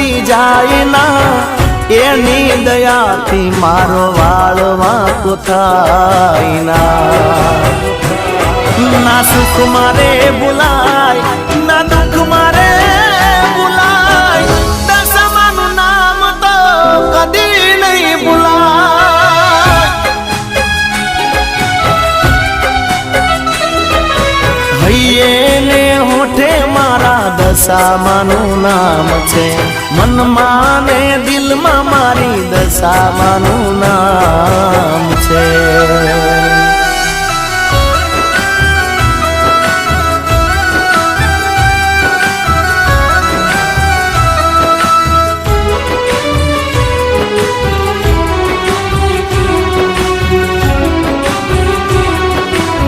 ભૂલી જાય ના એની દયાથી મારો વાળ વાંકો થાય ના સુખ મારે ભૂલાય ના દુઃખ મારે ભૂલાય દશામાનું નામ તો કદી નહીં ભૂલાય હૈયે ને હોઠે મારા દશામાનું નામ છે મનમાં ને દિલમાં મારી દશામાનું નામ છે।